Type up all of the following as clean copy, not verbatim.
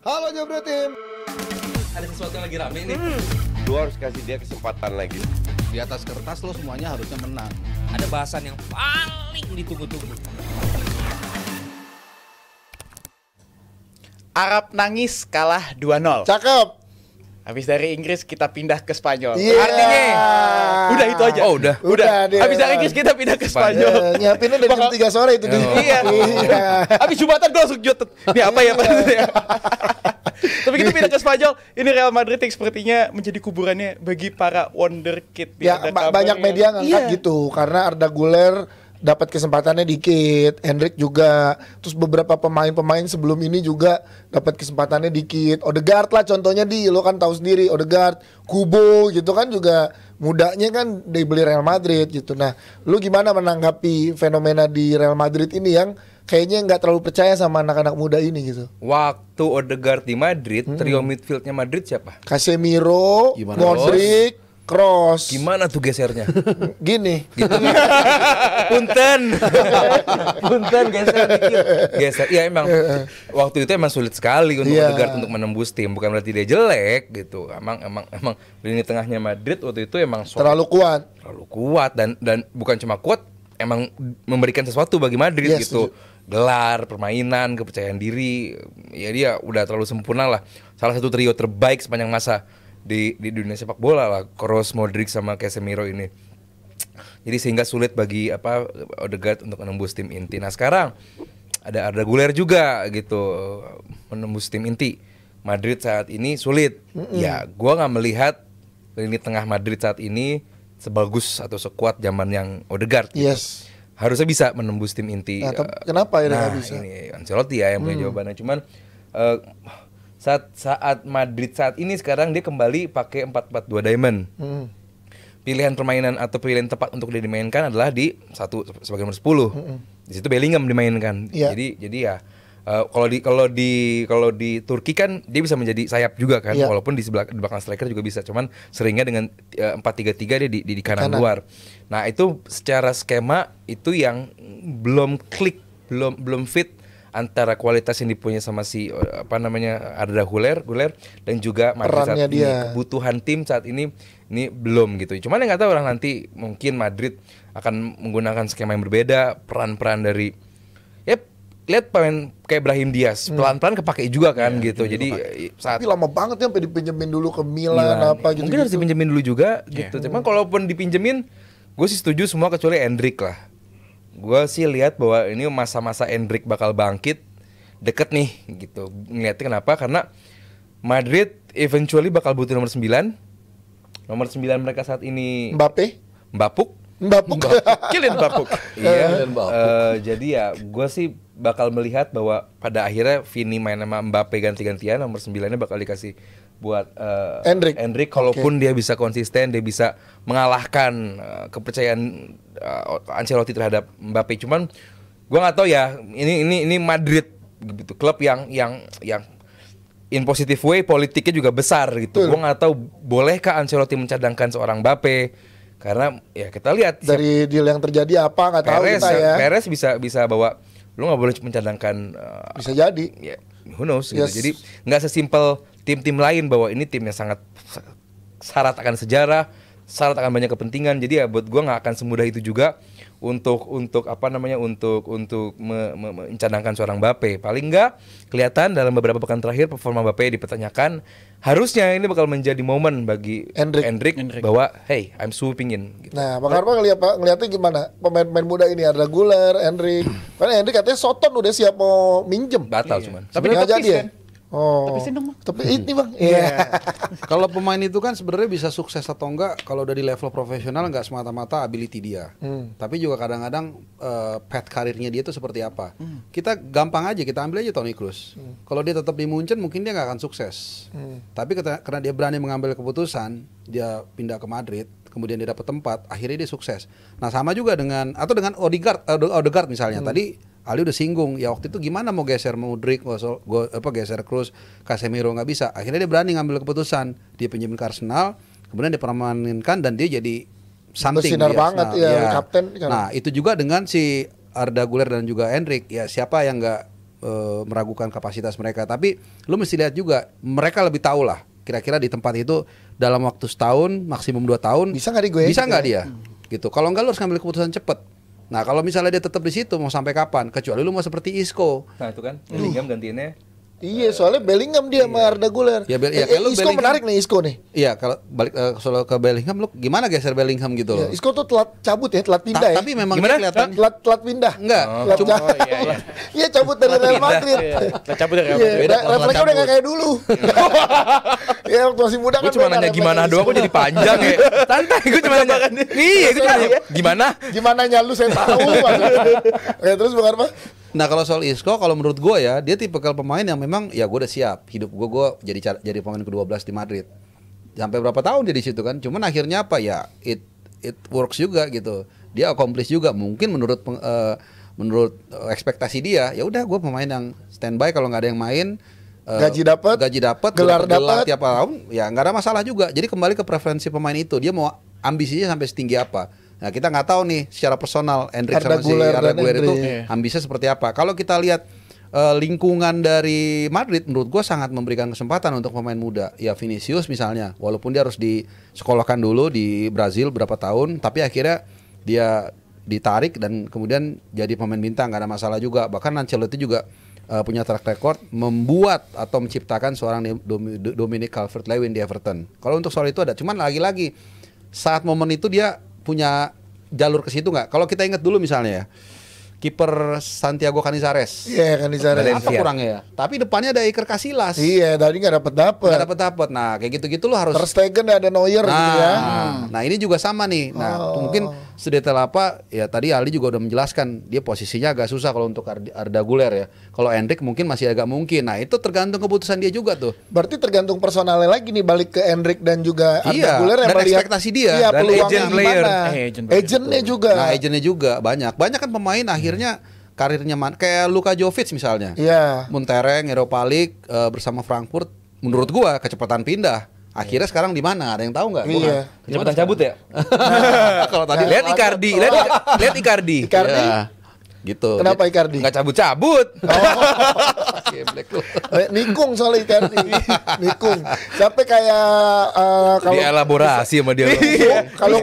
Halo Jabra Tim. Ada sesuatu yang lagi rame nih. Lu harus kasih dia kesempatan lagi. Di atas kertas lo semuanya harusnya menang. Ada bahasan yang paling ditunggu-tunggu. Arab nangis kalah 2-0. Cakep. Habis dari Inggris kita pindah ke Spanyol. Yeah. Artinya udah itu aja. Oh, udah. Dia. Habis dari Inggris kita pindah ke Spanyol. Nyiapinnya dari jam 3 sore itu. Iya. Habis Jumatan gue langsung jut. Ini apa ya Pak? Tapi kita pindah ke Spanyol. Ini Real Madrid yang sepertinya menjadi kuburannya bagi para wonderkid. Ya, banyak media ngangkat gitu karena Arda Güler dapat kesempatannya dikit, Hendrik juga, terus beberapa pemain-pemain sebelum ini juga dapat kesempatannya dikit. Odegaard lah contohnya lo kan tahu sendiri, Odegaard, Kubo gitu kan juga mudanya kan dibeli Real Madrid gitu. Nah, lu gimana menanggapi fenomena di Real Madrid ini yang kayaknya nggak terlalu percaya sama anak-anak muda ini gitu? Waktu Odegaard di Madrid, trio midfieldnya Madrid siapa? Casemiro, Gimana, Modric, Kroos. Gimana tuh gesernya? Gini. Gitu. Punten. Punten geser dikit. Geser. Ya emang waktu itu emang sulit sekali untuk Odegaard untuk menembus tim. Bukan berarti dia jelek gitu. Emang lini tengahnya Madrid waktu itu emang Terlalu kuat. Terlalu kuat dan bukan cuma kuat, emang memberikan sesuatu bagi Madrid gitu. Gelar, permainan, kepercayaan diri. Ya dia udah terlalu sempurna lah. Salah satu trio terbaik sepanjang masa di dunia sepak bola lah, Kroos, Modric sama Casemiro ini. Jadi sehingga sulit bagi Odegaard untuk menembus tim inti. Nah sekarang ada Arda Güler juga gitu menembus tim inti. Madrid saat ini sulit. Ya, gua nggak melihat lini tengah Madrid saat ini sebagus atau sekuat zaman yang Odegaard. Gitu. Yes. Harusnya bisa menembus tim inti. Nah, kenapa ya nggak bisa? Ini Ancelotti ya yang punya jawabannya. Cuman saat Madrid saat ini sekarang dia kembali pakai 4-4-2 diamond. Pilihan permainan atau pilihan tepat untuk dia dimainkan adalah di sebagai nomor 10. Di situ Bellingham dimainkan. Yeah. Jadi ya kalau di Turki kan dia bisa menjadi sayap juga kan, walaupun di belakang striker juga bisa. Cuman seringnya dengan 4-3-3 dia di kanan luar. Nah, itu secara skema itu yang belum klik, belum fit antara kualitas yang dipunya sama si Arda Güler dan juga Madrid saat ini. Kebutuhan tim saat ini belum gitu. Cuman yang nggak tahu orang nanti mungkin Madrid akan menggunakan skema yang berbeda, peran-peran dari lihat pemain kayak Brahim Diaz pelan-pelan kepake juga kan gitu. Jadi tapi lama banget ya sampai dipinjemin dulu ke Milan apa gitu. Mungkin harus dipinjemin dulu juga gitu. Cuman kalaupun dipinjemin, gue sih setuju semua kecuali Hendrik lah. Gue sih lihat bahwa ini masa-masa Hendrik bakal bangkit deket nih gitu. Ngeliatnya kenapa? Karena Madrid eventually bakal butuh nomor 9. Nomor 9 mereka saat ini Mbapuk. Kylian Mbappé. Iya. Jadi ya gue sih bakal melihat bahwa pada akhirnya Vini main sama Mbappé ganti-gantian, nomor 9-nya bakal dikasih buat Hendrik. Kalaupun dia bisa konsisten, dia bisa mengalahkan kepercayaan Ancelotti terhadap Mbappé. Cuman gue nggak tahu ya, ini Madrid gitu, klub yang in positive way politiknya juga besar gitu. Gue nggak tahu bolehkah Ancelotti mencadangkan seorang Mbappé, karena ya kita lihat dari deal yang terjadi apa nggak tahu kita ya. Perez bisa bawa, lu nggak boleh mencadangkan. Bisa jadi. Ya, who knows gitu. Jadi nggak sesimpel tim-tim lain bahwa ini tim yang sangat syarat akan sejarah, syarat akan banyak kepentingan. Jadi ya buat gue nggak akan semudah itu juga untuk mencadangkan seorang Mbappé. Paling nggak kelihatan dalam beberapa pekan terakhir performa Mbappé dipertanyakan. Harusnya ini bakal menjadi momen bagi Hendrik bahwa hey, I'm swooping in gitu. Nah, Bang Arfa ngeliatnya gimana pemain-pemain muda ini, Arda Güler, Hendrik. Karena Hendrik katanya Soton udah siap mau minjem. Batal cuman. Tapi nggak jadi ya. Tepisin dong, Bang. Tapi ini Bang. Iya. Kalau pemain itu kan sebenarnya bisa sukses atau enggak kalau udah di level profesional, enggak semata-mata ability dia. Tapi juga kadang-kadang path karirnya dia itu seperti apa. Kita gampang aja, kita ambil aja Toni Kroos. Kalau dia tetap di Munchen mungkin dia nggak akan sukses. Tapi karena dia berani mengambil keputusan, dia pindah ke Madrid, kemudian dia dapat tempat, akhirnya dia sukses. Nah, sama juga dengan Odegaard misalnya. Tadi Ali udah singgung, ya waktu itu gimana mau geser Modric, geser Kroos, Casemiro nggak bisa. Akhirnya dia berani ngambil keputusan, dia pinjemin ke Arsenal, kemudian dia permainkan dan dia jadi something. Bersinar banget ya, kapten. Nah itu juga dengan si Arda Güler dan juga Hendrik, ya siapa yang nggak meragukan kapasitas mereka. Tapi lu mesti lihat juga mereka lebih tahu lah kira-kira di tempat itu dalam waktu setahun maksimum 2 tahun Bisa nggak di gue? bisa nggak dia gitu. Kalau nggak lu harus ngambil keputusan cepet. Nah kalau misalnya dia tetap di situ mau sampai kapan? Kecuali lu mau seperti Isco. Nah itu kan Bellingham gantiinnya. Iya, soalnya Bellingham dia sama Arda Güler. Ya, kayak lu Isco Bellingham- menarik nih Isco nih. Iya kalau balik soal ke Bellingham lu gimana geser Bellingham gitu loh. Ya, Isco tuh telat cabut ya, telat pindah ya. Tapi memang Gimana? dia kelihatan telat pindah. enggak Telat cuma Oh iya iya. Iya, cabut dari Real pindah. Madrid. Nah, cabut dari Real Iya, Madrid. Beda kalau refleksnya cabut. udah gak kayak dulu. Ya waktu masih muda Gue kan cuma beda nanya gimana refleksnya. doang, kok jadi panjang ya. Santai, gue cuma nanya. Iya, gue cuma nanya. Gimana? Gimana nyalu saya tahu maksudnya. Ya terus Bang Arfa? Nah kalau soal Isco, kalau menurut gue ya dia tipikal pemain yang memang ya gue udah siap hidup gue jadi pemain ke-12 di Madrid. Sampai berapa tahun dia di situ kan? Cuman akhirnya apa ya it works juga gitu. Dia accomplish juga mungkin menurut ekspektasi dia. Ya udah gue pemain yang standby kalau nggak ada yang main. Gaji dapat, gelar dapat. tiap tahun ya nggak ada masalah juga. Jadi kembali ke preferensi pemain itu dia mau ambisinya sampai setinggi apa. Nah kita nggak tahu nih secara personal Endrick Arda sama si Güler Arda dan Güler itu Endrick. ambisinya seperti apa. Kalau kita lihat lingkungan dari Madrid menurut gue sangat memberikan kesempatan untuk pemain muda. Ya Vinicius misalnya, walaupun dia harus disekolahkan dulu di Brazil berapa tahun, tapi akhirnya dia ditarik dan kemudian jadi pemain bintang, nggak ada masalah juga. Bahkan Ancelotti juga punya track record membuat atau menciptakan seorang Dominic Calvert-Lewin di Everton. Kalau untuk soal itu ada, cuman lagi-lagi saat momen itu dia punya jalur ke situ nggak? Kalau kita ingat dulu misalnya ya, kiper Santiago Canizares. Iya, Canizares. Apa Valencia. kurangnya ya? Tapi depannya ada Iker Casillas. Iya, tadi nggak Nggak dapet. dapet. Nah, kayak gitu-gitu lo harus. Ter Stegen ada Neuer gitu ya. Nah ini juga sama nih. Nah, Oh. mungkin sedetail apa? Ya tadi Ali juga udah menjelaskan dia posisinya agak susah kalau untuk Arda Güler ya. Kalau Endrick mungkin masih agak mungkin. Nah, itu tergantung keputusan dia juga tuh. Berarti tergantung personalnya lagi nih balik ke Endrick dan juga Arda Iya, Güler yang dan melihat ekspektasi dia. Iya, Dan peluangnya agent player. gimana. Agent player, Agentnya juga. Nah, agentnya juga banyak. Banyak kan pemain akhirnya karirnya kayak Luka Jovic misalnya. Iya. Muntereng Europa League bersama Frankfurt, menurut gua kecepatan pindah. Akhirnya sekarang di mana? Ada yang tahu nggak? Gua Iya. nggak- Kecepatan cabut ya? Kalau tadi Lihat Icardi, lihat Icardi. Icardi. Ya, gitu. Kenapa Icardi? Nggak cabut-cabut. Geblek lu. Nikung soalnya Icardi. Nikung. Sampai kayak kalau Dielaborasi sama dia. kalau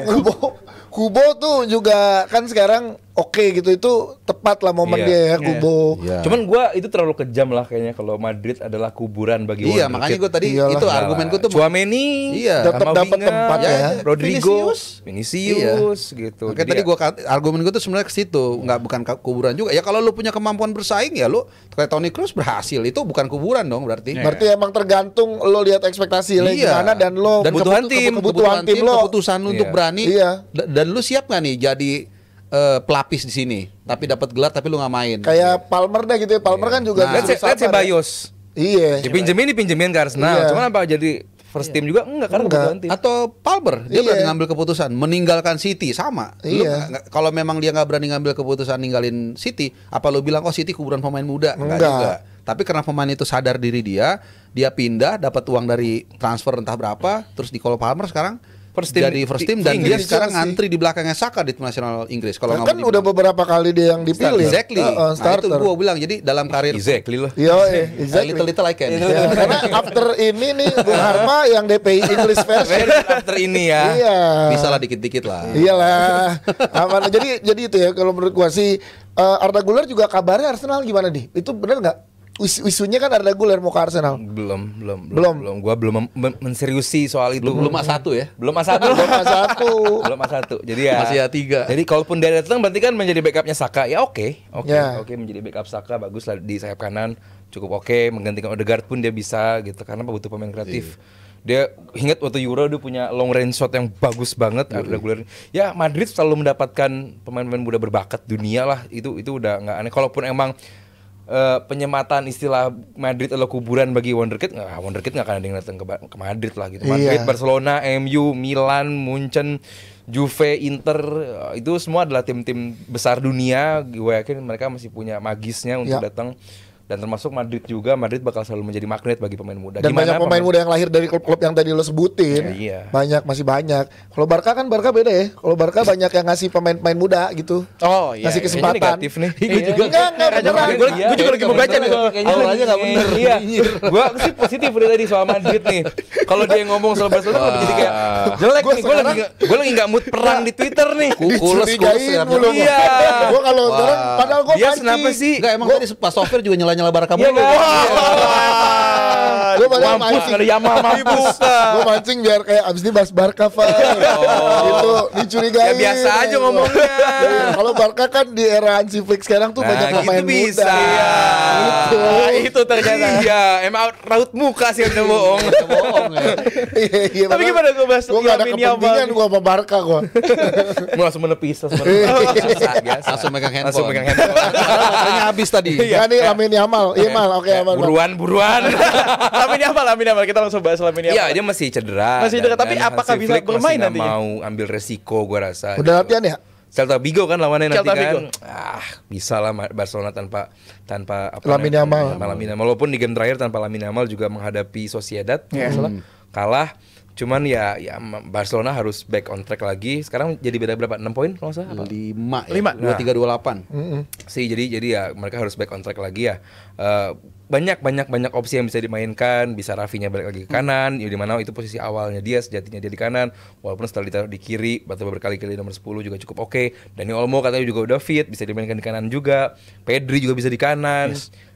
Kubo tuh juga kan sekarang oke gitu, itu tepat lah momen Iya. dia ya Kubo. Iya. Cuman gua itu terlalu kejam lah kayaknya kalau Madrid adalah kuburan bagi Iya, wonderkid. makanya gue tadi Iyalah. itu argumenku tuh. Tchouaméni, Iya. Tetap sama dapat winger, tempat ya. Rodrigo, Vinicius. gitu. Makanya Jadi tadi ya, argumen gue tuh sebenarnya ke situ, nggak bukan kuburan juga. Ya kalau lu punya kemampuan bersaing ya lu kayak Toni Kroos berhasil, itu bukan kuburan dong berarti. Berarti emang tergantung lo lihat ekspektasi lo Iya. gimana dan lo Dan kebutuhan tim. kebutuhan tim lo. keputusan untuk Iya. berani. Iya. Dan lu siap nggak nih jadi pelapis di sini, tapi dapat gelar tapi lu nggak main. Kayak Palmer dah gitu ya. Palmer kan juga Nah. let's say sabar ya. Bayos. Iya. Dipinjemin ke Arsenal. Iya. Cuman apa jadi first team juga? Enggak, karena Enggak. kebutuhan tim. Atau Palmer dia Iya. berani ngambil keputusan meninggalkan City sama. Lu Iya. kalau memang dia nggak berani ngambil keputusan ninggalin City, apa lu bilang oh City kuburan pemain muda? Enggak. juga. Tapi karena pemain itu sadar diri dia pindah dapat uang dari transfer entah berapa, terus di Cole Palmer sekarang First team jadi first team di dan dia Inggris. sekarang Chelsea. ngantri di belakangnya Saka di tim nasional Inggris. Kalau Nah, nggak kan mau udah dibilang. beberapa kali dia yang dipilih. Exactly. Nah, itu Starter. gue bilang jadi dalam karir Exactly loh. Iya, exactly. Little I can. Ya, karena after ini nih Bung Harma yang DPI English version. After ini ya. Iya. Bisa lah dikit-dikit lah. Iyalah. Aman. Jadi itu ya kalau menurut gua sih Arda Güler juga kabarnya Arsenal gimana nih? Itu bener nggak? Isunya kan Arda Güler mau ke Arsenal. Belum. Gua belum menseriusi soal itu. Belum A1 ya. Belum A1. Belum A1. Belum A1. Jadi ya. Masih A3. Jadi kalaupun dia datang berarti kan menjadi backupnya Saka. Ya oke. Ya. Oke menjadi backup Saka bagus lah di sayap kanan. Cukup oke, menggantikan Odegaard pun dia bisa gitu karena butuh pemain kreatif. Dia ingat waktu Euro dia punya long range shot yang bagus banget. Arda Güler. Ya Madrid selalu mendapatkan pemain-pemain muda berbakat dunia lah. Itu udah nggak aneh. Kalaupun emang penyematan istilah Madrid adalah kuburan bagi wonderkid nggak akan ada yang datang ke Madrid lah gitu. Madrid, Iya. Barcelona, MU, Milan, Munchen, Juve, Inter itu semua adalah tim-tim besar dunia. Gue yakin mereka masih punya magisnya untuk Ya. datang dan termasuk Madrid juga. Madrid bakal selalu menjadi magnet bagi pemain muda. Dan banyak pemain muda yang lahir dari klub-klub yang tadi lo sebutin. Iya. Banyak, masih banyak. Kalau Barca kan Barca beda ya. Kalau Barca banyak yang ngasih pemain-pemain muda gitu. Oh iya. Ngasih Kayaknya kesempatan. negatif nih. Gue juga Enggak beneran. Gue juga lagi membaca nih. auranya nggak bener. Iya. Gua sih positif udah tadi soal Madrid nih. Kalau dia ngomong soal Barcelona lebih jadi kayak jelek nih. Gue lagi nggak mood perang di Twitter nih. Dicurigain mulu. Iya. Gue kalau sekarang padahal gue Dia kenapa sih? Enggak, emang tadi pas Sofir juga nyala-nyala Barca Iya mulu. kan? Gue padahal Mampus mancing. ada Yamaha mampus. Gue mancing biar kayak abis ini bahas Barca gitu dicurigain. Ya biasa aja ngomongnya. Kalau Barca kan di era Hansi Flick sekarang tuh banyak Nah, pemain gitu bisa. muda. Gitu. Itu ternyata. Iya, emang raut muka sih yang udah bohong. Iya, Tapi gimana gue bahas gue gak ada Lamine Yamal kepentingan nih? gue sama Barca gue. Mau langsung menepis, biasa. Langsung megang handphone. Langsung pegang handphone. Padahal baterainya habis tadi. Iya nih Lamine Yamal. Iya Mal, oke Yamal. Buruan. Lamine Yamal. Kita langsung bahas Lamine Iya, Yamal. dia masih cedera. Masih cedera, tapi apakah Hansi bisa Flick bermain masih nggak nantinya? mau ambil resiko gue rasa. Udah latihan ya? Celta Vigo kan lawannya nanti Celta Vigo. kan. Bisa lah Barcelona tanpa apa Lamine Yamal. tanpa Lamine Yamal. Walaupun di game terakhir tanpa Lamine Yamal juga menghadapi Sociedad, nggak salah, kalah. Cuman ya Barcelona harus back on track lagi. Sekarang jadi beda berapa? 6 poin kalau nggak salah apa? 5 ya. 5. 23-28. Sih jadi ya mereka harus back on track lagi ya. Banyak opsi yang bisa dimainkan. Bisa Rafinya balik lagi ke kanan, ya di mana itu posisi awalnya dia, sejatinya dia di kanan. Walaupun setelah ditaruh di kiri, atau berkali-kali nomor 10 juga cukup oke. Dani Olmo katanya juga udah fit, bisa dimainkan di kanan juga. Pedri juga bisa di kanan.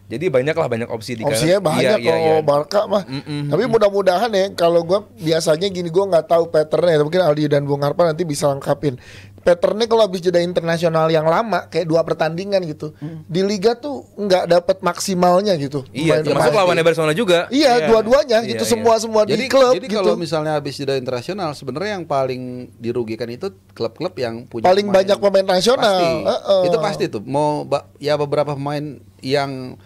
Jadi banyak opsi di kanan. Opsinya banyak kalau Barca mah. Tapi mudah-mudahan ya, kalau gue biasanya gini, gue nggak tahu patternnya. Mungkin Aldi dan Bung Harpan nanti bisa lengkapin. Patternnya kalau habis jeda internasional yang lama, kayak 2 pertandingan gitu, di Liga tuh nggak dapat maksimalnya gitu. Iya, Pemain termasuk pemain. lawannya Barcelona juga. Iya, dua-duanya Iya, gitu, iya. semua di klub Jadi gitu. kalau misalnya habis jeda internasional, sebenarnya yang paling dirugikan itu klub-klub yang punya Paling banyak pemain nasional. Pasti. Itu pasti tuh. Ya beberapa pemain yang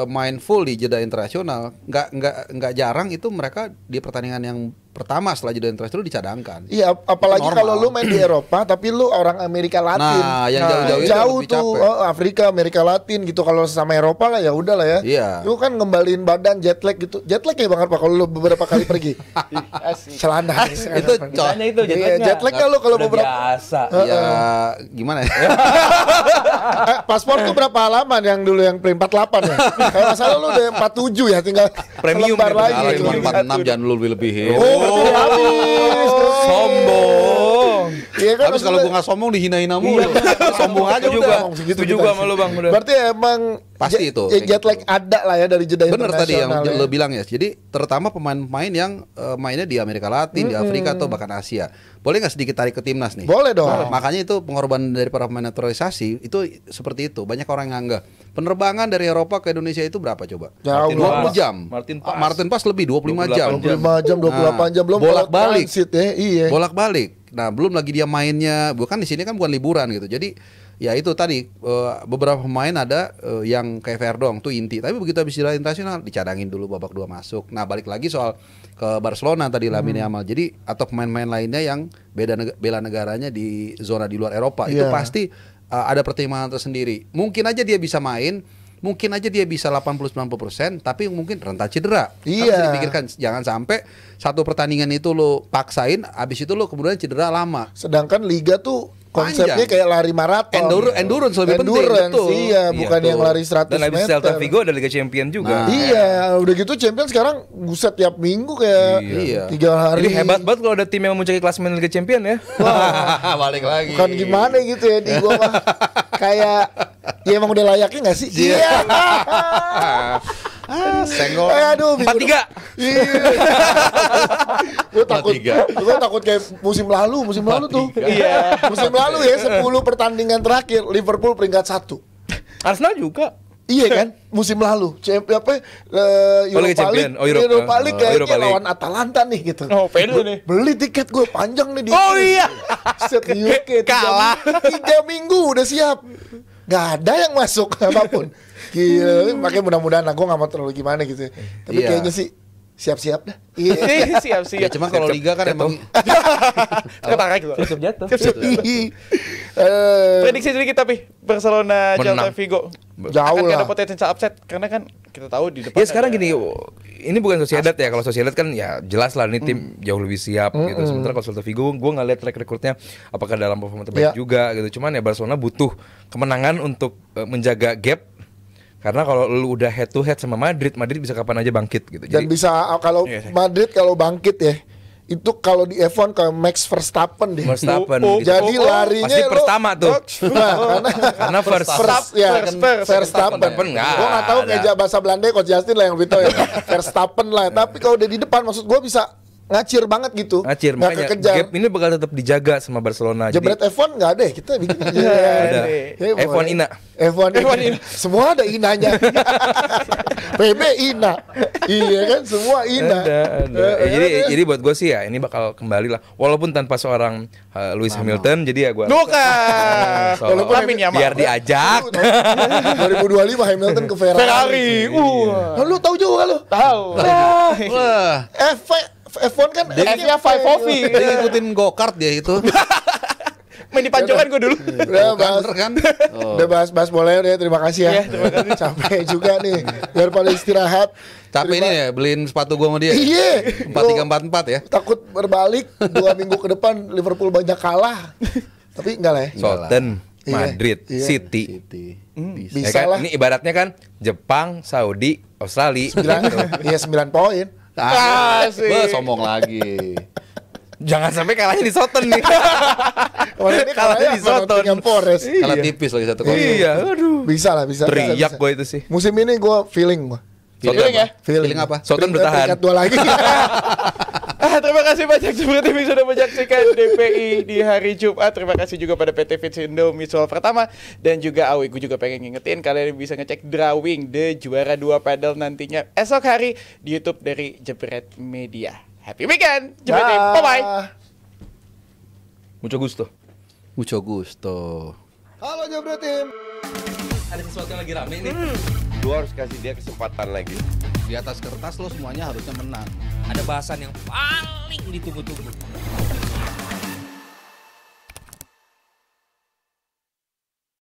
main full di jeda internasional, nggak jarang itu mereka di pertandingan yang pertama setelah jeda internasional dicadangkan. Iya, apalagi Itu normal. kalau lu main di Eropa tapi lu orang Amerika Latin. Nah, yang jauh-jauh itu jauh lebih tuh capek. Afrika, Amerika Latin gitu. Kalau sama Eropa lah ya udah lah ya. Iya. Lu kan ngembaliin badan jet lag gitu. Jet lag ya Bang Arpa kalau lu beberapa kali pergi. Celana. Itu Tanya itu jet Iya, lag-nya. jet lag kan lu kalau Udah beberapa biasa. ya gimana ya? paspor tuh berapa halaman yang dulu yang pre 48 ya? Kalau nggak salah lu udah 47 ya, tinggal Premium selembar ya, lagi. benar, gitu. premium. 46 jangan lu lebih-lebihin. Oh, berarti udah habis. Sombong. Iya kan Habis kalau maksudnya- gua nggak sombong dihina-hina mulu. Sombong aja Setuju udah. gua. Setuju gua sama lu Bang, udah. Berarti emang Pasti itu, kayak jet lag gitu. ada lah ya dari jeda Bener tadi yang internasional ya. lo bilang ya. Jadi terutama pemain-pemain yang mainnya di Amerika Latin, di Afrika atau bahkan Asia. Boleh nggak sedikit tarik ke timnas nih? Boleh dong. Makanya itu pengorbanan dari para pemain naturalisasi itu seperti itu. Banyak orang yang nggak. Penerbangan dari Eropa ke Indonesia itu berapa coba? Jauh. 20 jam. Martin Pas lebih 25 jam. 25 jam, 28 jam belum bolak-balik. transit ya. Iya. Bolak-balik. Nah, belum lagi dia mainnya, bukan di sini kan bukan liburan gitu. Jadi ya itu tadi beberapa pemain ada yang kayak Verdong tuh inti, tapi begitu habis jeda internasional dicadangin dulu babak 2 masuk. Nah, balik lagi soal ke Barcelona tadi Lamine Yamal. Jadi atau pemain-pemain lainnya yang bela negaranya di zona di luar Eropa itu Iya. pasti ada pertimbangan tersendiri. Mungkin aja dia bisa main, mungkin aja dia bisa 80-90%, tapi mungkin rentan cedera. Iya. Harus dipikirkan, jangan sampai satu pertandingan itu lo paksain, abis itu lo kemudian cedera lama. Sedangkan liga tuh konsepnya Panjang. kayak lari maraton. Endurance lebih penting, Endurance, betul. iya, bukan Iya, yang tuh. lari 100 Dan habis meter. Celta Vigo ada Liga Champion juga. Nah. Iya, udah gitu champion sekarang buset tiap minggu kayak Iya. 3 hari. Jadi hebat banget kalau ada tim yang memuncaki klasemen Liga Champion ya. Balik lagi. Bukan gimana gitu ya di gua mah kayak ya emang udah layaknya gak sih? Iya. Senggol. Aduh, 4-3. Gue takut kayak musim lalu tuh. Iya. Musim lalu ya 10 pertandingan terakhir Liverpool peringkat 1. Arsenal juga. Iya kan, musim lalu Europa Liga Champion. League, Oh, Europa. Europa League kayaknya Europa League. lawan Atalanta nih gitu. Oh, pede nih. Beli tiket gue panjang nih di Oh iya. Set di UK Kalah. 3 minggu udah siap. Gak ada yang masuk apapun. Gila, makanya mudah-mudahan aku gak mau terlalu gimana gitu. Tapi Iya. kayaknya sih siap-siap dah. Iya. Siap. Ya cuma kalau liga kan emang Ketarik gitu. Siap jatuh. Eh, Prediksi sedikit tapi Barcelona Celta Menang. Vigo. Jauh akan ada lah. potensi upset karena kan kita tahu di depan. Ya sekarang ada- gini, ini bukan Sociedad ya. Kalau Sociedad kan ya jelas lah ini tim jauh lebih siap gitu. Sementara kalau Celta Vigo, gue nggak lihat track recordnya apakah dalam performa terbaik Ya. juga gitu. Cuman ya Barcelona butuh kemenangan untuk menjaga gap. Karena kalau lu udah head to head sama Madrid bisa kapan aja bangkit gitu. Dan bisa kalau Iya sih. Madrid kalau bangkit ya, itu kalau di F1 kayak Max Verstappen deh. Verstappen gitu. Jadi larinya Pasti lo- pertama tuh. Nah, Karena first Verstappen. Verstappen nggak Gue nggak tahu ada. meja bahasa Belanda Coach Justin lah yang lebih tahu ya. Verstappen lah. Tapi kalau udah di depan maksud gue bisa ngacir banget gitu. Ngacir, Nggak makanya kekejar. gap ini bakal tetap dijaga sama Barcelona. Jebret F1 nggak ada ya, kita bikin aja. Ada. Ya, F1 boleh. Ina. F1 Ina. Semua ada Inanya. PB Ina. Iya kan, semua Ina. Ada. Jadi buat gue sih ya ini bakal kembali lah. Walaupun tanpa seorang Lewis Hamilton, jadi ya gue Bukan. Walaupun Amin ya, biar diajak. 2025 Hamilton ke Ferrari. Lu tahu juga lu? Tahu. Wah, F1 kan F-nya 5 dia ngikutin go-kart dia itu. Main di pancoran gue dulu. Udah bahas Bener kan? Udah bahas bola ya, terima kasih ya. Iya, terima kasih. Capek juga nih. Biar pada istirahat. Capek ini ya beliin sepatu gua sama dia. Iya. 4344 ya. Takut berbalik 2 minggu ke depan Liverpool banyak kalah. Tapi enggak lah ya. Southampton, Iya. Madrid, Iya. City. Bisa Ya kan? lah. Ini ibaratnya kan Jepang, Saudi, Australia. Iya 9 poin. Asik. Sombong lagi. Jangan sampai kalahnya di Southampton nih. Kemarin ini Kalahnya kalahnya di sama Southampton. Nottingham Forest. Kalah tipis lagi 1-0. Iya, aduh. Bisa lah, bisa. Teriak bisa. gue itu sih. Musim ini gue feeling gue. Feeling ya? Feeling apa? Southampton bertahan. Peringkat 2 lagi. Terima kasih banyak seperti yang sudah menyaksikan DPI di hari Jumat. Terima kasih juga pada PT Vitsindo Misual Pertama dan juga Awi. Gue juga pengen ngingetin kalian bisa ngecek drawing The Juara 2 Padel nantinya esok hari di YouTube dari Jebret Media. Happy weekend, Jebret Team. Bye bye. Mucho gusto. Mucho gusto. Halo Jebret Team. Ada sesuatu yang lagi rame nih. Lu harus kasih dia kesempatan lagi. Di atas kertas lo semuanya harusnya menang. Ada bahasan yang paling ditunggu-tunggu.